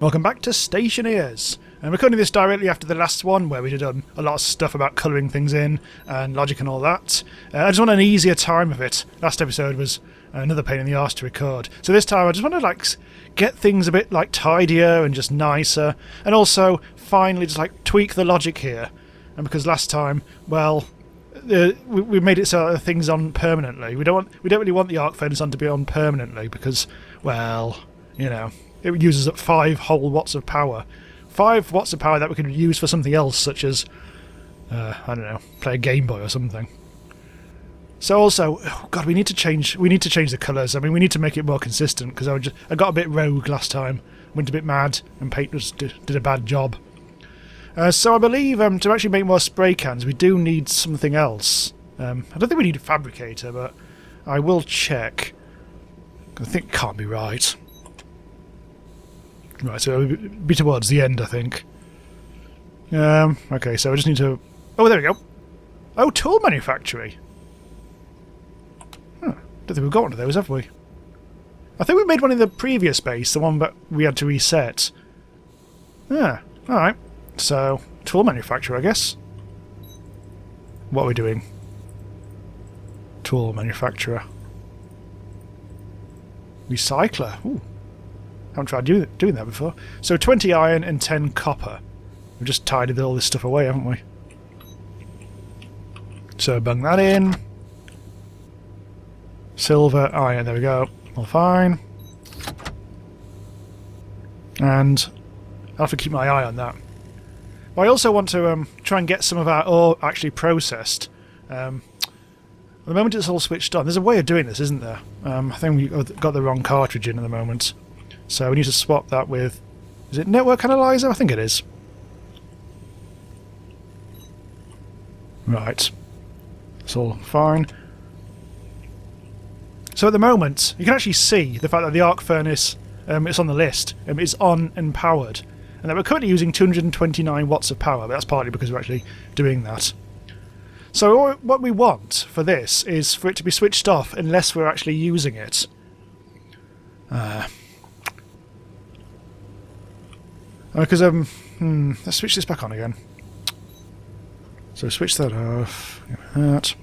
Welcome back to Stationeers. I'm recording this directly after the last one where we did a lot of stuff about colouring things in and logic and all that. I just want an easier time of it. Last episode was another pain in the arse to record. So this time I just want to get things a bit tidier and just nicer, and also finally just tweak the logic here. And because last time, well, we made it so that things on permanently. We don't really want the arc furnace on to be on permanently because, well, you know, it uses up 5 whole watts of power. 5 watts of power that we could use for something else, such as, I don't know, play a Game Boy or something. So also, oh God, we need to change the colours. I mean, we need to make it more consistent because I got a bit rogue last time, went a bit mad, and Paint just did a bad job. So I believe to actually make more spray cans, we do need something else. I don't think we need a fabricator, but I will check. I think it can't be right. Right, so it'll be towards the end, I think. Okay, so I just need to... Oh, there we go. Oh, tool manufactory. Huh, don't think we've got one of those, have we? I think we made one in the previous base, the one that we had to reset. Yeah, alright. So, tool manufacturer, I guess. What are we doing? Tool manufacturer. Recycler. Ooh. Haven't tried doing that before. So 20 iron and 10 copper. We've just tidied all this stuff away, haven't we? So bung that in. Silver, iron, there we go. All fine. And I'll have to keep my eye on that. But I also want to try and get some of our ore actually processed. At the moment it's all switched on. There's a way of doing this, isn't there? I think we've got the wrong cartridge in at the moment. So we need to swap that with... Is it network analyzer? I think it is. Right. It's all fine. So at the moment, you can actually see the fact that the arc furnace, it's on the list, is on and powered. And that we're currently using 229 watts of power, but that's partly because we're actually doing that. So what we want for this is for it to be switched off unless we're actually using it. Because let's switch this back on again. So switch that off. That.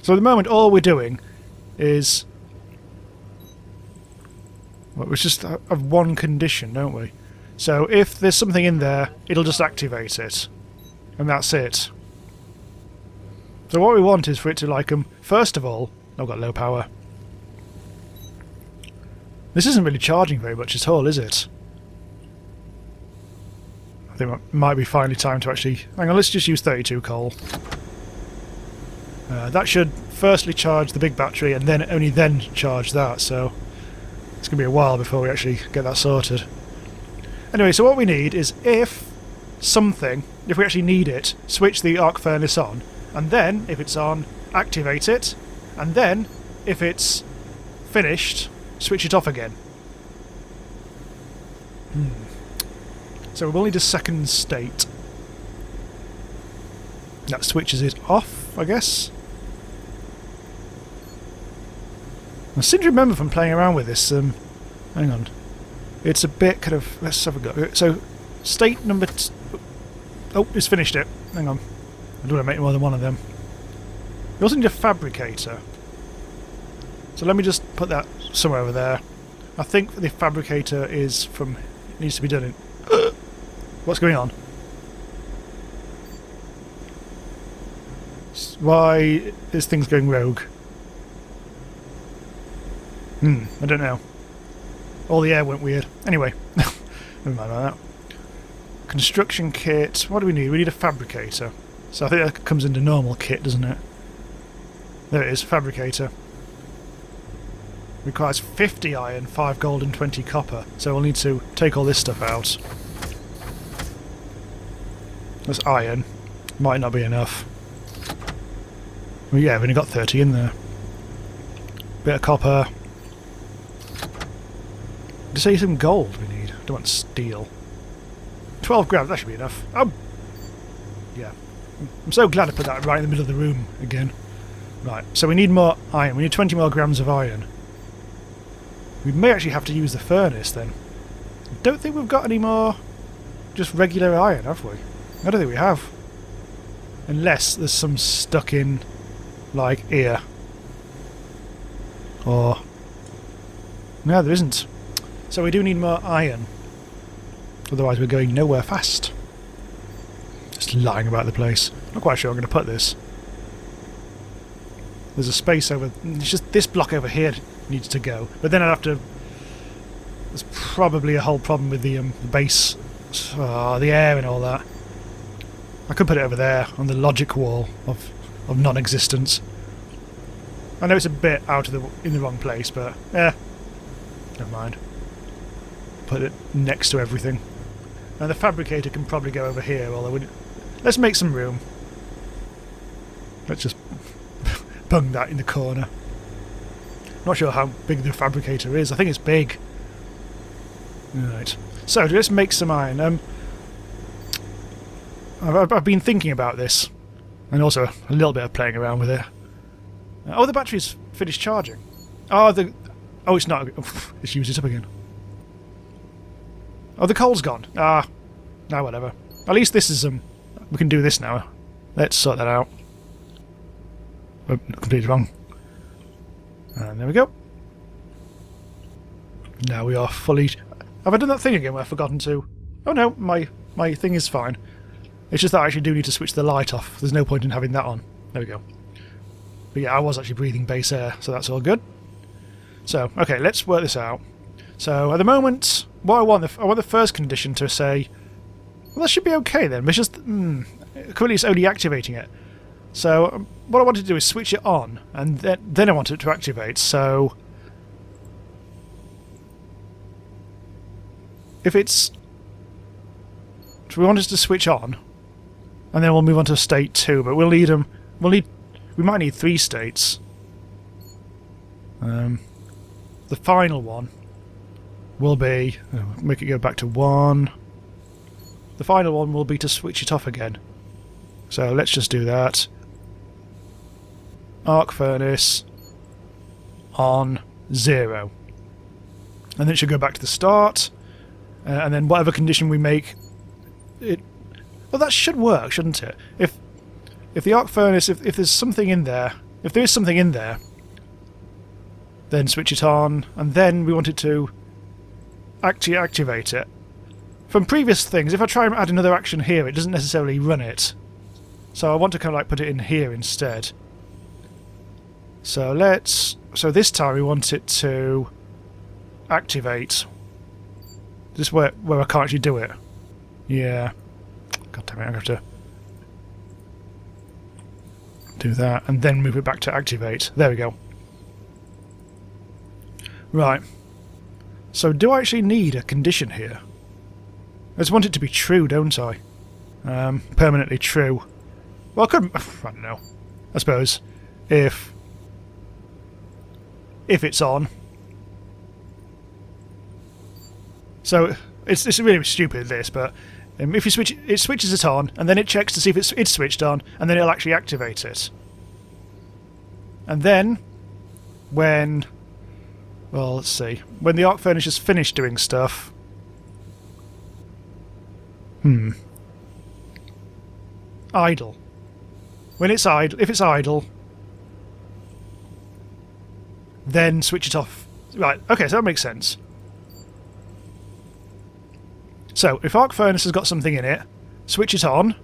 So at the moment, all we're doing is, well, we just have one condition, don't we? So if there's something in there, it'll just activate it, and that's it. So what we want is for it to first of all, I've got low power. This isn't really charging very much at all, is it? I think it might be finally time to actually... Hang on, let's just use 32 coal. That should firstly charge the big battery and then only then charge that, so it's going to be a while before we actually get that sorted. Anyway, so what we need is if we actually need it, switch the arc furnace on, and then, if it's on, activate it, and then, if it's finished, switch it off again. So we'll need a second state. That switches it off, I guess. I seem to remember from playing around with this, hang on. It's a bit kind of... Let's have a go. So, state number... Oh, it's finished it. Hang on. I don't want to make more than one of them. We also need a fabricator. So let me just put that somewhere over there. I think the fabricator is from... needs to be done in... What's going on? Why is things going rogue? I don't know. All the air went weird. Anyway, never mind about that. Construction kit. What do we need? We need a fabricator. So I think that comes into normal kit, doesn't it? There it is, fabricator. Requires 50 iron, 5 gold and 20 copper. So we'll need to take all this stuff out. That's iron. Might not be enough. Well, yeah, we've only got 30 in there. Bit of copper. Did you say some gold we need? Don't want steel. 12 grams, that should be enough. Yeah. I'm so glad I put that right in the middle of the room again. Right, so we need more iron. We need 20 more grams of iron. We may actually have to use the furnace then. Don't think we've got any more just regular iron, have we? I don't think we have. Unless there's some stuck in, like, here. Or... no, there isn't. So we do need more iron. Otherwise we're going nowhere fast. Just lying about the place. Not quite sure I'm going to put this. There's a space over... it's just this block over here needs to go. But then I'd have to... there's probably a whole problem with the base... the air and all that. I could put it over there on the logic wall of non-existence. I know it's a bit out of in the wrong place, but never mind. Put it next to everything. Now the fabricator can probably go over here, although let's make some room. Let's just bung that in the corner. Not sure how big the fabricator is. I think it's big. Right. So let's make some iron. I've been thinking about this, and also a little bit of playing around with it. Oh, the battery's finished charging. Oh, it's not. Let's use it up again. Oh, the coal's gone. Now whatever. At least this is we can do this now. Let's sort that out. Oh, completely wrong. And there we go. Now we are fully... have I done that thing again where I've forgotten to... oh no, my thing is fine. It's just that I actually do need to switch the light off. There's no point in having that on. There we go. But yeah, I was actually breathing base air, so that's all good. So, okay, let's work this out. So, at the moment, what I want the first condition to say... well, that should be okay then. It's just... currently it's only activating it. So, what I want to do is switch it on, and then I want it to activate. So... if it's... so we want it to switch on, and then we'll move on to state 2, but we'll need them... we might need 3 states. The final one will be... make it go back to 1. The final one will be to switch it off again. So let's just do that. Arc furnace on 0. And then it should go back to the start. And then whatever condition we make... it... well, that should work, shouldn't it? If the arc furnace... if there's something in there... if there is something in there... then switch it on, and then we want it to actually activate it. From previous things, if I try and add another action here, it doesn't necessarily run it. So I want to kind of like put it in here instead. So let's... so this time we want it to activate. This is where I can't actually do it. Yeah. God damn it, I'm going to have to do that, and then move it back to activate. There we go. Right. So do I actually need a condition here? I just want it to be true, don't I? Permanently true. Well, I could... I don't know. I suppose if it's on. So it's really stupid, this, but if you switch, it switches it on, and then it checks to see if it's switched on, and then it'll actually activate it. And then when... well, let's see. When the arc furnace is finished doing stuff... idle. When it's idle... if it's idle... then switch it off. Right, okay, so that makes sense. So, if arc furnace has got something in it, switch it on.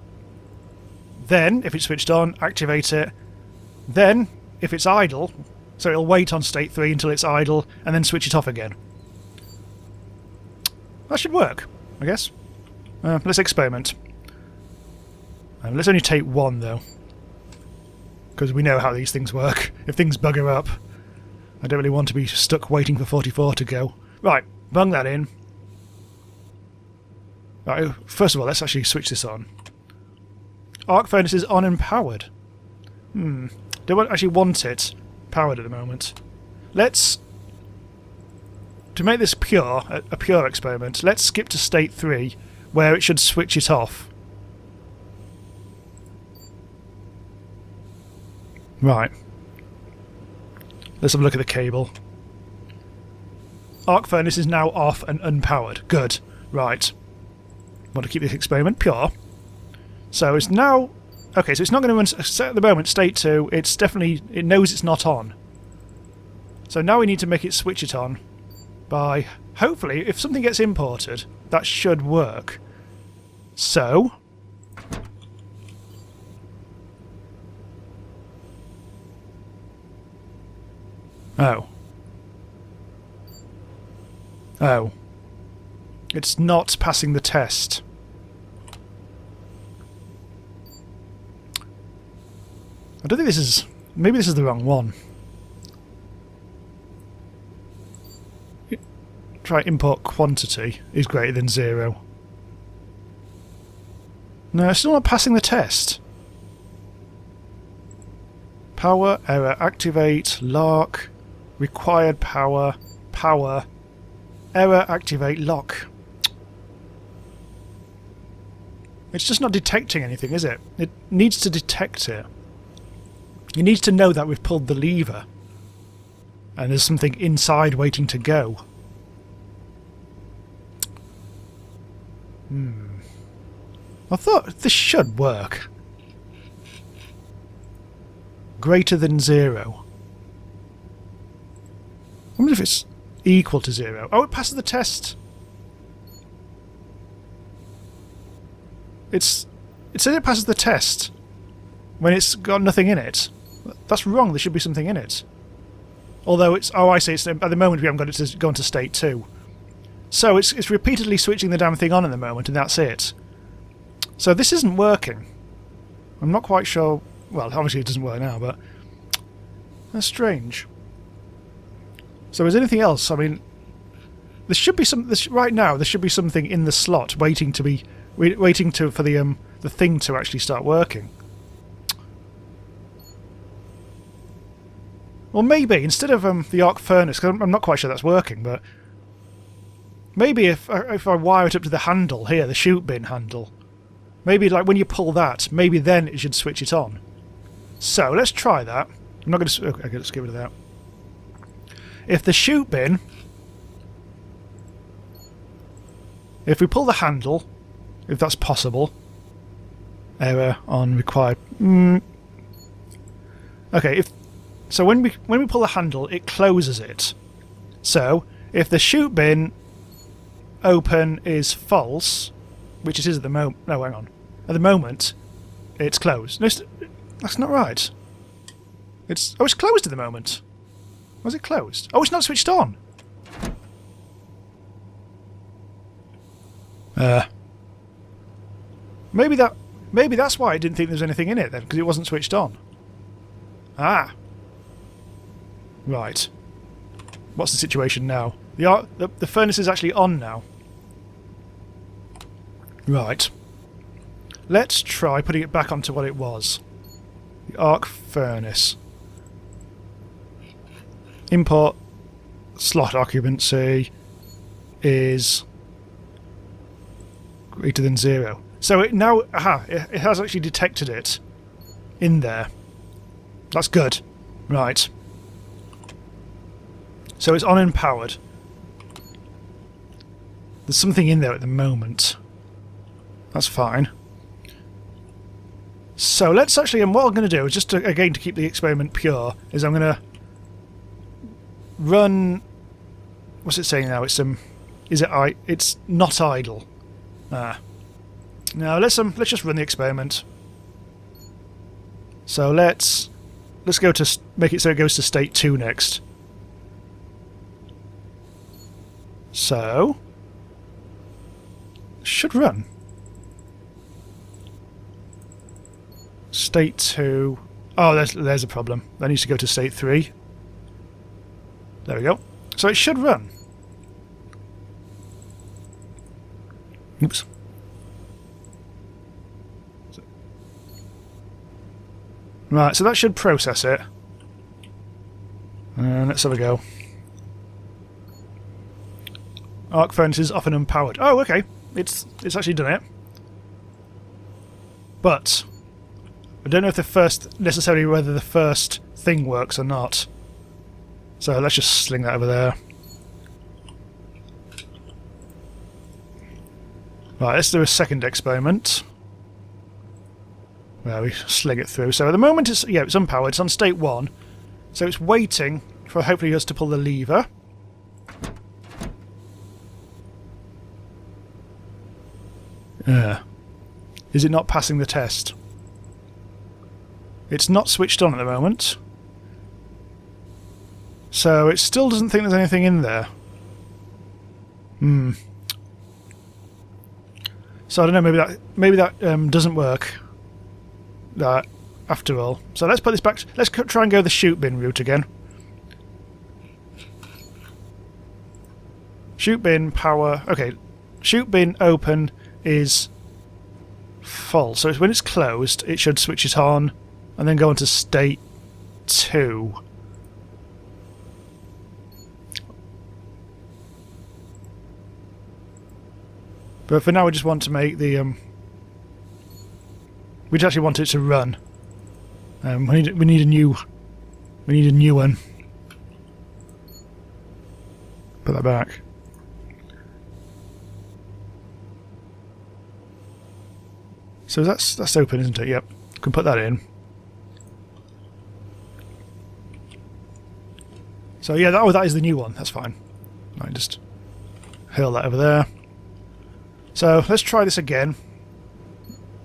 Then, if it's switched on, activate it. Then, if it's idle... so it'll wait on state 3 until it's idle, and then switch it off again. That should work, I guess. Let's experiment. Let's only take 1, though. Because we know how these things work. If things bugger up, I don't really want to be stuck waiting for 44 to go. Right, bung that in. Right, first of all, let's actually switch this on. Arc furnace is on and powered. Don't actually want it powered at the moment. Let's... to make this pure, a pure experiment, let's skip to state 3, where it should switch it off. Right. Let's have a look at the cable. arc furnace is now off and unpowered. Good. Right. Want to keep this experiment pure. So it's now... Okay, so it's not going to run... At the moment, state 2, it's definitely... It knows it's not on. So now we need to make it switch it on by... Hopefully, if something gets imported, that should work. So... Oh. Oh. It's not passing the test. I don't think this is... Maybe this is the wrong one. Try import quantity is greater than 0. No, it's still not passing the test. Power, error, activate, lock, required power, power, error, activate, lock. It's just not detecting anything, is it? It needs to detect it. It needs to know that we've pulled the lever and there's something inside waiting to go. I thought this should work. Greater than 0. I wonder if it's equal to 0. Oh, it passes the test. It says it passes the test when it's got nothing in it. That's wrong. There should be something in it. Although it's... Oh, I see. It's, at the moment we haven't got it to go into state 2. So it's repeatedly switching the damn thing on at the moment, and that's it. So this isn't working. I'm not quite sure... Well, obviously it doesn't work now, but... That's strange. So is anything else? I mean... There should be some... Right now, there should be something in the slot waiting to be... Waiting for the thing to actually start working. Well, maybe, instead of the arc furnace... Cause I'm not quite sure that's working, but... Maybe if I wire it up to the handle here, the chute bin handle... Maybe like when you pull that, maybe then it should switch it on. So let's try that. I'm not going to... Okay, let's get rid of that. If the chute bin... If we pull the handle, if that's possible... Error on required... Okay, so when we pull the handle, it closes it. So if the chute bin open is false, which it is at the moment... No, hang on. At the moment, it's closed. No, that's not right. It's closed at the moment. Was it closed? Oh, it's not switched on. Maybe that's why I didn't think there was anything in it then, because it wasn't switched on. Ah. Right. What's the situation now? The furnace is actually on now. Right. Let's try putting it back onto what it was. The arc furnace. Import slot occupancy is greater than 0. So it now... Aha! It has actually detected it in there. That's good. Right. So it's on and powered. There's something in there at the moment. That's fine. So let's actually, and what I'm going to do is just to, again to keep the experiment pure, is I'm going to run. What's it saying now? It's it's not idle. Ah. Now let's just run the experiment. So let's go to make it so it goes to state 2 next. So should run. State 2... Oh, there's a problem. That needs to go to state 3. There we go. So it should run. Oops. Right, so that should process it. And let's have a go. Arc furnace is off and unpowered. Oh, okay. It's actually done it. But... I don't know if necessarily whether the first thing works or not. So let's just sling that over there. Right, let's do a second experiment. Where we sling it through. So at the moment it's unpowered, it's on state 1. So it's waiting for hopefully us to pull the lever. Is it not passing the test? It's not switched on at the moment. So it still doesn't think there's anything in there. So I don't know, maybe that doesn't work. After all. So let's put this back. Let's try and go the chute bin route again. Chute bin power. Okay. Chute bin open is full. So when it's closed, it should switch it on and then go into state 2. But for now we just want to make the we just actually want it to run. We need a new one. Put that back. So that's open, isn't it? Yep. Can put that in. So yeah, that is the new one. That's fine. I just hurl that over there. So let's try this again.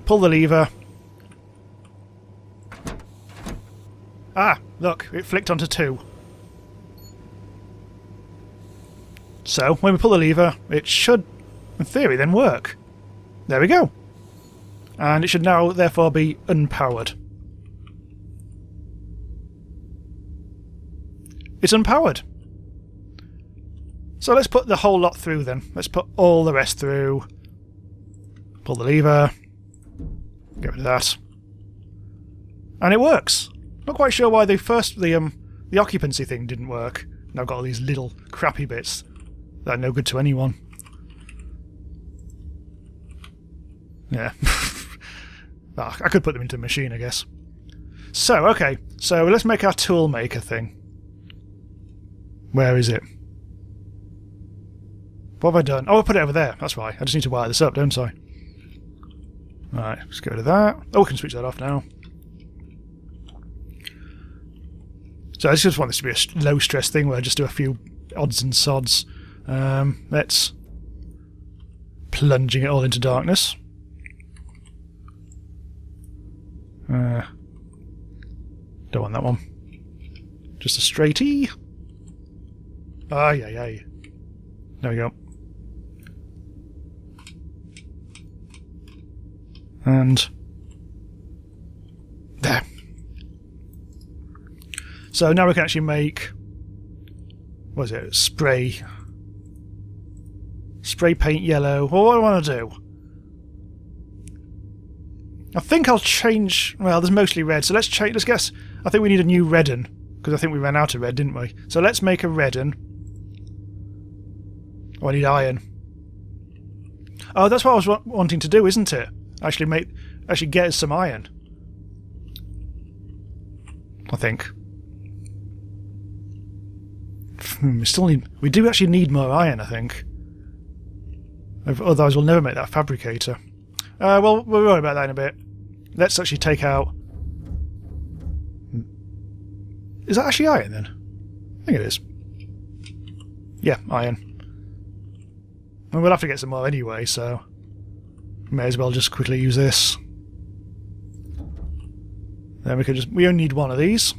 Pull the lever. Ah, look, it flicked onto 2. So when we pull the lever, it should, in theory, then work. There we go. And it should now therefore be unpowered. It's unpowered. So let's put the whole lot through then. Let's put all the rest through. Pull the lever. Get rid of that. And it works. Not quite sure why the occupancy thing didn't work. Now I've got all these little crappy bits that are no good to anyone. Yeah. I could put them into a machine, I guess. So, okay. So let's make our tool maker thing. Where is it? What have I done? Oh, I put it over there. That's right. I just need to wire this up, don't I? Alright, let's go to that. Oh, we can switch that off now. So I just want this to be a low-stress thing where I just do a few odds and sods. Let's plunging it all into darkness. Don't want that one. Just a straight E. Ay. There we go. And there. So now we can actually make, what is it, spray paint yellow. Well, what do I want to do? I think I'll change, well, there's mostly red, so let's guess. I think we need a new red one, because I think we ran out of red, didn't we? So let's make a red one. Oh, I need iron. Oh, that's what I was wanting to do, isn't it? Actually get us some iron. I think. We do actually need more iron, I think. Otherwise we'll never make that fabricator. Well, we'll worry about that in a bit. Let's actually take out... Is that actually iron then? I think it is. Yeah, iron. And we'll have to get some more anyway, so... May as well just quickly use this. Then we only need one of these.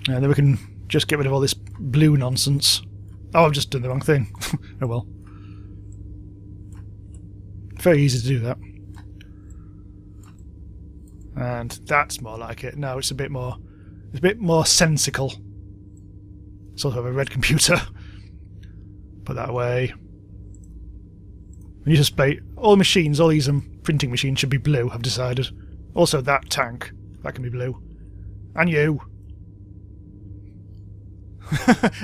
And then we can just get rid of all this blue nonsense. Oh, I've just done the wrong thing. Oh well. Very easy to do that. And that's more like it. No, it's a bit more sensical. Sort of a red computer. Put that away. We need to spray all machines, all these printing machines should be blue, I've decided. Also that tank, that can be blue. And you.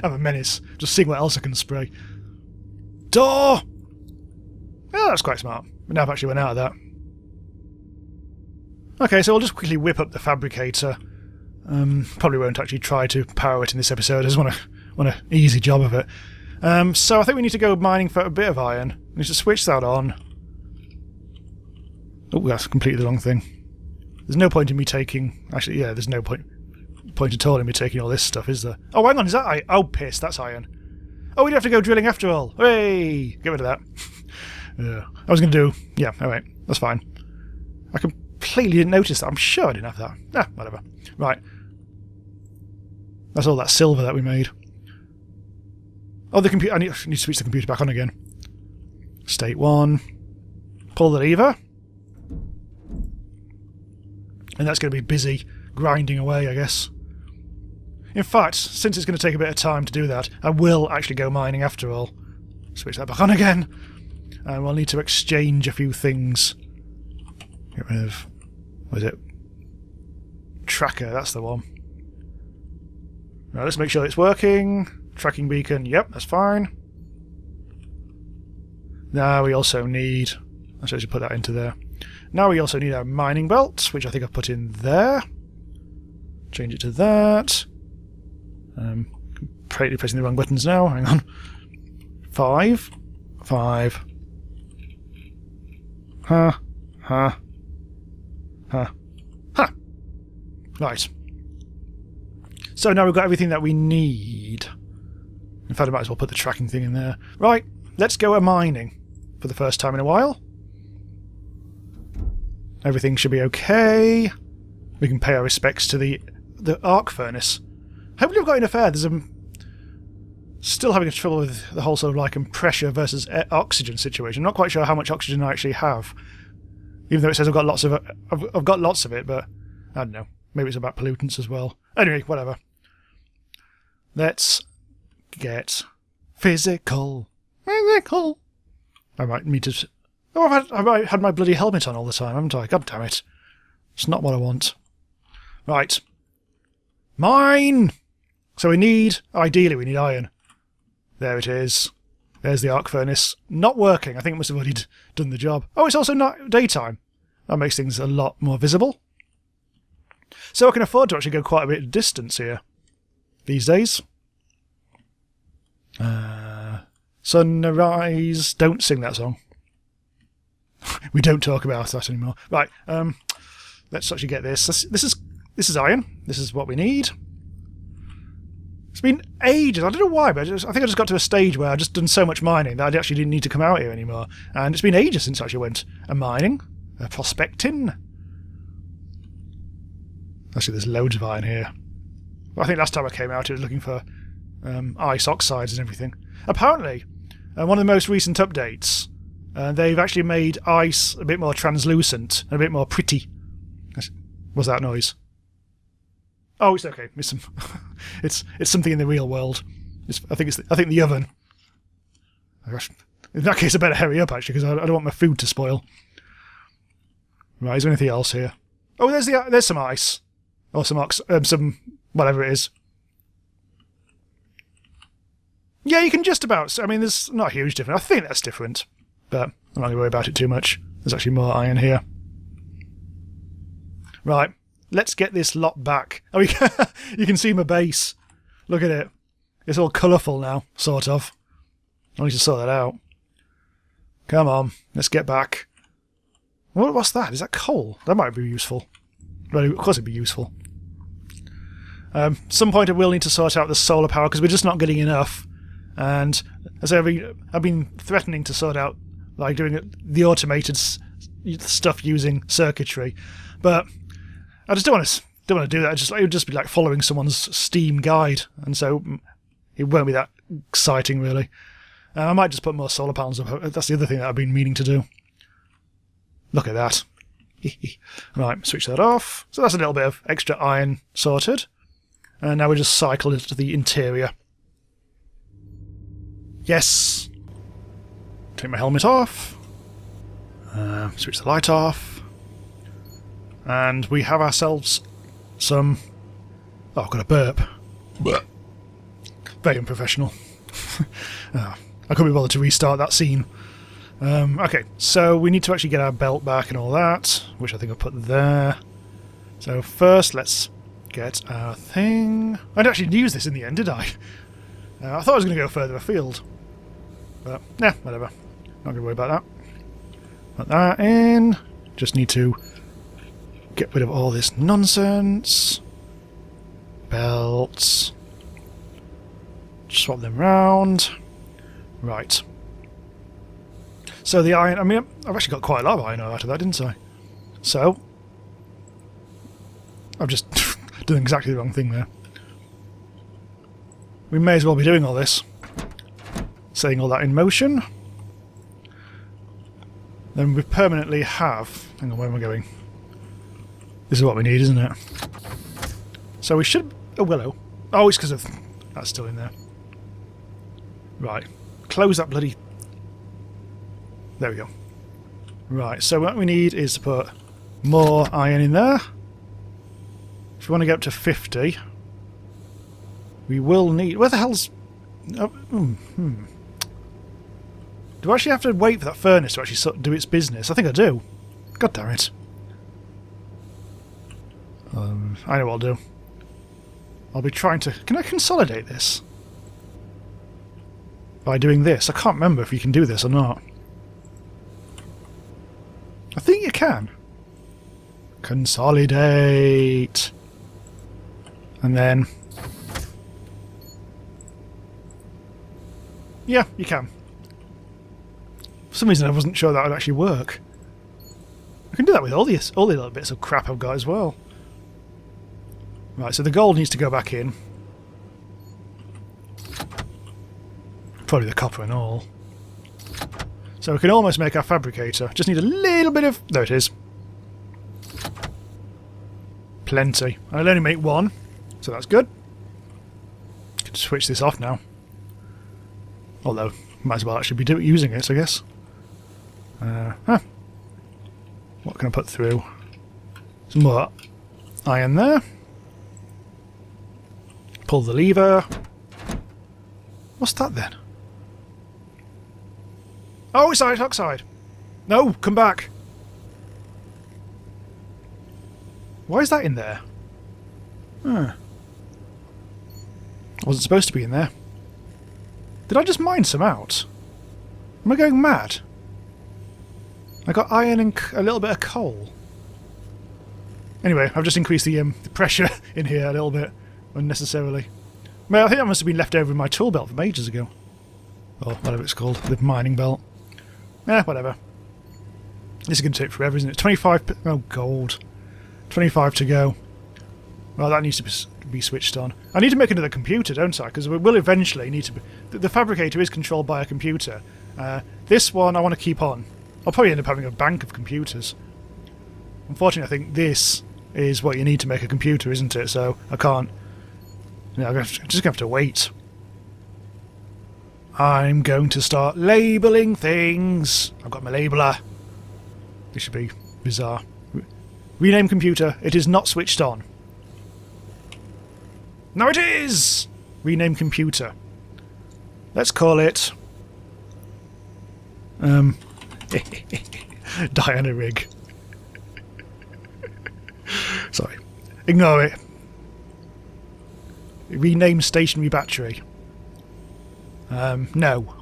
I'm a menace. Just seeing what else I can spray. Door! Oh, that's quite smart. But now I've actually went out of that. Okay, so I'll just quickly whip up the Fabricator. Probably won't actually try to power it in this episode. I just want want an easy job of it. So I think we need to go mining for a bit of iron. We need to switch that on. Oh, that's completely the wrong thing. There's no point in me taking... Actually, yeah, there's no point at all in me taking all this stuff, is there? Oh, hang on, is that iron? Oh, piss, that's iron. Oh, we'd have to go drilling after all. Hooray! Get rid of that. Yeah. I was going to do... Yeah, alright, that's fine. I completely didn't notice that. I'm sure I didn't have that. Ah, whatever. Right. That's all that silver that we made. Oh, the computer... I need to switch the computer back on again. State 1. Pull the lever. And that's going to be busy grinding away, I guess. In fact, since it's going to take a bit of time to do that, I will actually go mining after all. Switch that back on again. And we'll need to exchange a few things. Get rid of... What is it? Tracker, that's the one. Right, let's make sure it's working. Tracking beacon, yep, that's fine. Now we also need... I should put that into there. Now we also need our mining belt, which I think I've put in there. Change it to that. Completely pressing the wrong buttons now. Hang on. 5. 5. Ha. Ha. Ha. Ha. Right. So now we've got everything that we need. In fact, I might as well put the tracking thing in there. Right, let's go mining for the first time in a while. Everything should be okay. We can pay our respects to the arc furnace. Hopefully we've got enough air. There's still having trouble with the whole sort of like pressure versus oxygen situation. I'm not quite sure how much oxygen I actually have. Even though it says I've got lots of it, I've got lots of it, but I don't know. Maybe it's about pollutants as well. Anyway, whatever. Let's get physical. Physical. I might need to... Oh, I've had my bloody helmet on all the time, haven't I? God damn it. It's not what I want. Right. Mine! So we need... Ideally, we need iron. There it is. There's the arc furnace. Not working. I think it must have already done the job. Oh, it's also not daytime. That makes things a lot more visible. So I can afford to actually go quite a bit of distance here. These days. Sunrise. Don't sing that song. We don't talk about that anymore. Right, let's actually get this. This is iron. This is what we need. It's been ages. I don't know why, but I think I just got to a stage where I've just done so much mining that I actually didn't need to come out here anymore. And it's been ages since I actually went mining, prospecting. Actually, there's loads of iron here. Well, I think last time I came out, it was looking for ice oxides and everything. Apparently, one of the most recent updates, they've actually made ice a bit more translucent and a bit more pretty. What's that noise? Oh, it's okay. It's some, it's something in the real world. I think the oven. Oh, gosh. In that case, I better hurry up actually because I don't want my food to spoil. Right, is there anything else here? Oh, there's some ice or some whatever it is. Yeah, you can just about. I mean, there's not a huge difference. I think that's different, but I'm not going to worry about it too much. There's actually more iron here. Right, let's get this lot back. Oh, you can see my base. Look at it. It's all colourful now, sort of. I need to sort that out. Come on, let's get back. What's that? Is that coal? That might be useful. Well, of course it'd be useful. Some point I will need to sort out the solar power because we're just not getting enough. And as I've been threatening to sort out, like doing the automated stuff using circuitry, but I just don't want to do that. It would just be like following someone's Steam guide, and so it won't be that exciting really. I might just put more solar panels up. That's the other thing that I've been meaning to do. Look at that. Right, switch that off. So that's a little bit of extra iron sorted. And now we just cycle into the interior. Yes! Take my helmet off. Switch the light off. And we have ourselves some... Oh, I've got a burp. Very unprofessional. I couldn't be bothered to restart that scene. Okay, so we need to actually get our belt back and all that, which I think I'll put there. So first, let's get our thing. I didn't actually use this in the end, did I? I thought I was going to go further afield. But, yeah, whatever. Not going to worry about that. Put that in. Just need to get rid of all this nonsense. Belts. Swap them round. Right. So the iron... I mean, I've actually got quite a lot of iron out of that, didn't I? So... I've just done exactly the wrong thing there. We may as well be doing all this. Setting all that in motion. Then we permanently have... Hang on, where am I going? This is what we need, isn't it? So we should... A willow. Oh, it's because of... That's still in there. Right. Close that bloody... There we go. Right, so what we need is to put more iron in there. If we want to get up to 50, we will need... Where the hell's... Oh, Do I actually have to wait for that furnace to actually sort of do its business? I think I do. God damn it. I know what I'll do. I'll be trying to... Can I consolidate this? By doing this? I can't remember if you can do this or not. I think you can. Consolidate. And then... Yeah, you can. For some reason I wasn't sure that would actually work. I can do that with all the little bits of crap I've got as well. Right, so the gold needs to go back in. Probably the copper and all. So we can almost make our fabricator. Just need a little bit of... There it is. Plenty. I'll only make one, so that's good. Can switch this off now. Although, might as well actually be using it, I guess. What can I put through? Some more iron there. Pull the lever. What's that then? Oh, it's iron oxide. No, come back. Why is that in there? Wasn't supposed to be in there. Did I just mine some out? Am I going mad? I got iron and a little bit of coal. Anyway, I've just increased the pressure in here a little bit unnecessarily. I think that must have been left over in my tool belt from ages ago. Or whatever it's called, the mining belt. Whatever. This is going to take forever, isn't it? 25... Oh, gold. 25 to go. Well, that needs to be switched on. I need to make another computer, don't I? Because we will eventually need to be... The fabricator is controlled by a computer. This one I want to keep on. I'll probably end up having a bank of computers. Unfortunately, I think this is what you need to make a computer, isn't it? So I can't... I'm just going to have to wait. I'm going to start labelling things. I've got my labeler. This should be bizarre. Rename computer. It is not switched on. Now it is! Rename computer. Let's call it... Diana Rig. Sorry. Ignore it. Rename stationary battery. No.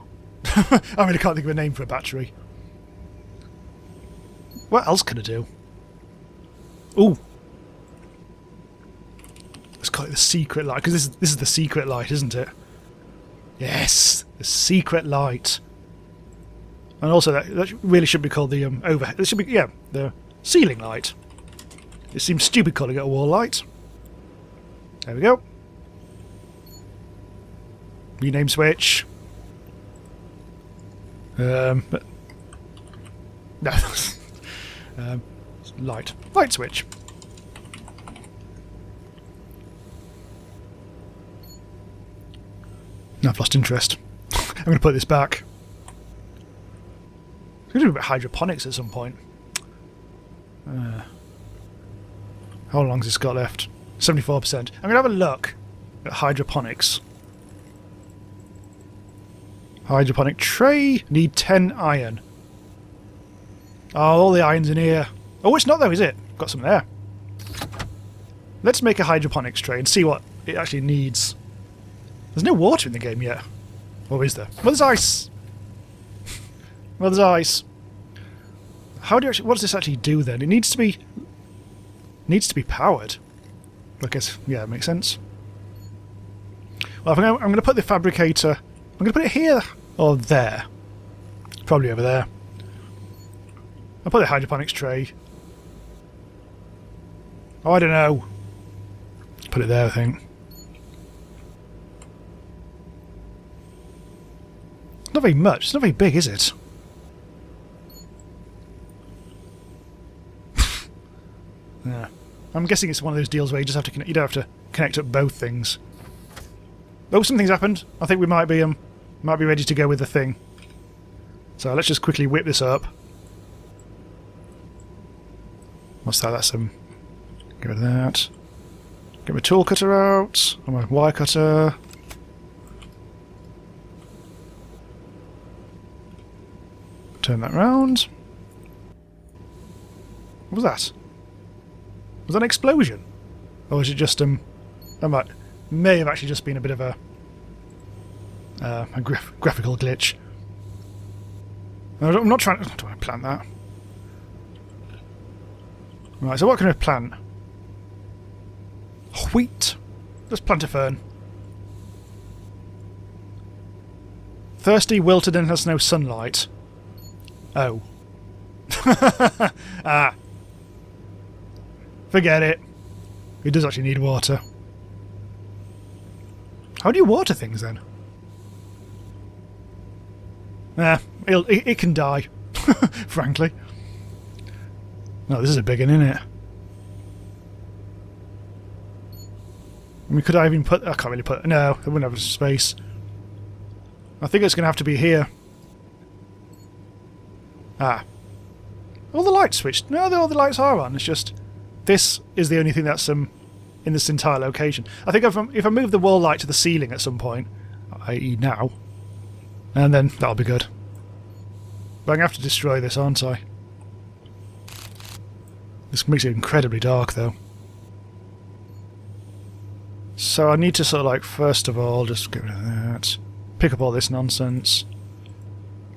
I really can't think of a name for a battery. What else can I do? Ooh. Let's call it the secret light, because this is the secret light, isn't it? Yes, the secret light. And also that really should be called the overhead. It should be the ceiling light. It seems stupid calling it a wall light. There we go. Rename switch. No. Light switch. No, I've lost interest. I'm going to put this back. I'm going to do a bit of hydroponics at some point. How long has this got left? 74%. I'm going to have a look at hydroponics. Hydroponic tray. Need 10 iron. Oh, all the iron's in here. Oh, it's not though, is it? Got some there. Let's make a hydroponics tray and see what it actually needs. There's no water in the game yet. Or is there? Well, there's ice! Well, there's ice. How do you actually... What does this actually do then? It needs to be... Needs to be powered. I guess, yeah, it makes sense. Well, I'm going to put the fabricator... I'm going to put it here or there. Probably over there. I'll put the hydroponics tray. Oh, I don't know. Put it there, I think. Not very much. It's not very big, is it? Yeah. I'm guessing it's one of those deals where you just have to you don't have to connect up both things. Oh, something's happened. I think we might be ready to go with the thing. So let's just quickly whip this up. What's that? That's some. Get rid of that. Get my tool cutter out. And my wire cutter. Turn that round. What was that? Was that an explosion? Or was it just that may have actually just been a bit of a graphical glitch. I'm not trying to... I don't want to plant that. Right, so what can I plant? Wheat. Let's plant a fern. Thirsty, wilted, and has no sunlight. Oh. Ah. Forget it. It does actually need water. How do you water things then? It can die. Frankly. No, this is a big one, isn't it? I mean, could I even put... I can't really put... No, I wouldn't have space. I think it's going to have to be here. Ah. All the lights switched. No, all the lights are on. It's just... This is the only thing that's in this entire location. I think if I move the wall light to the ceiling at some point, i.e. now, and then that'll be good. But I'm going to have to destroy this, aren't I? This makes it incredibly dark, though. So I need to sort of like, first of all, just get rid of that. Pick up all this nonsense.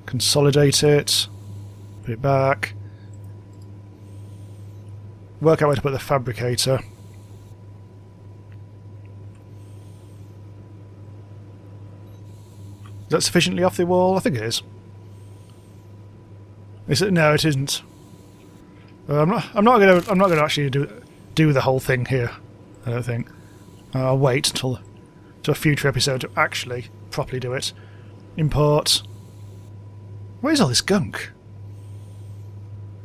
Consolidate it. Put it back. Work out where to put the fabricator. Is that sufficiently off the wall? I think it is. Is it? No, it isn't. I'm not going to actually do the whole thing here. I don't think. I'll wait until a future episode to actually properly do it. Import. Where's all this gunk?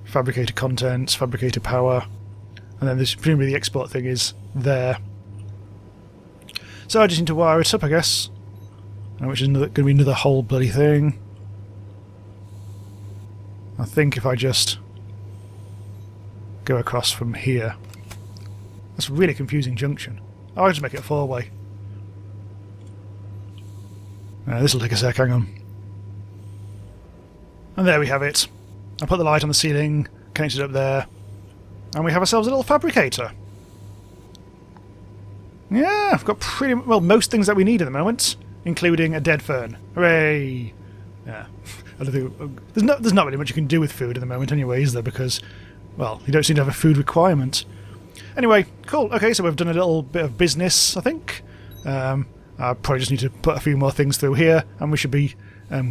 Fabricator contents, fabricator power, and then this presumably the export thing is there. So I just need to wire it up, I guess. Which is going to be another whole bloody thing. I think if I just go across from here. That's a really confusing junction. Oh, I'll just make it a four-way. This will take a sec, hang on. And there we have it. I put the light on the ceiling, connected up there, and we have ourselves a little fabricator. Yeah, I've got pretty well most things that we need at the moment, including a dead fern. Hooray! Yeah, I don't think there's not really much you can do with food at the moment, anyway, is there? Because, well, you don't seem to have a food requirement. Anyway, cool. Okay, so we've done a little bit of business, I think. I probably just need to put a few more things through here, and we should be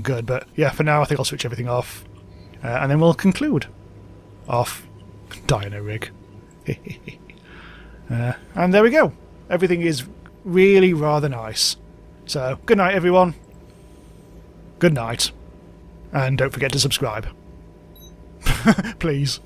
good. But yeah, for now, I think I'll switch everything off. And then we'll conclude. Off. Dino rig. And there we go. Everything is really rather nice. So, good night everyone. Good night. And don't forget to subscribe. Please.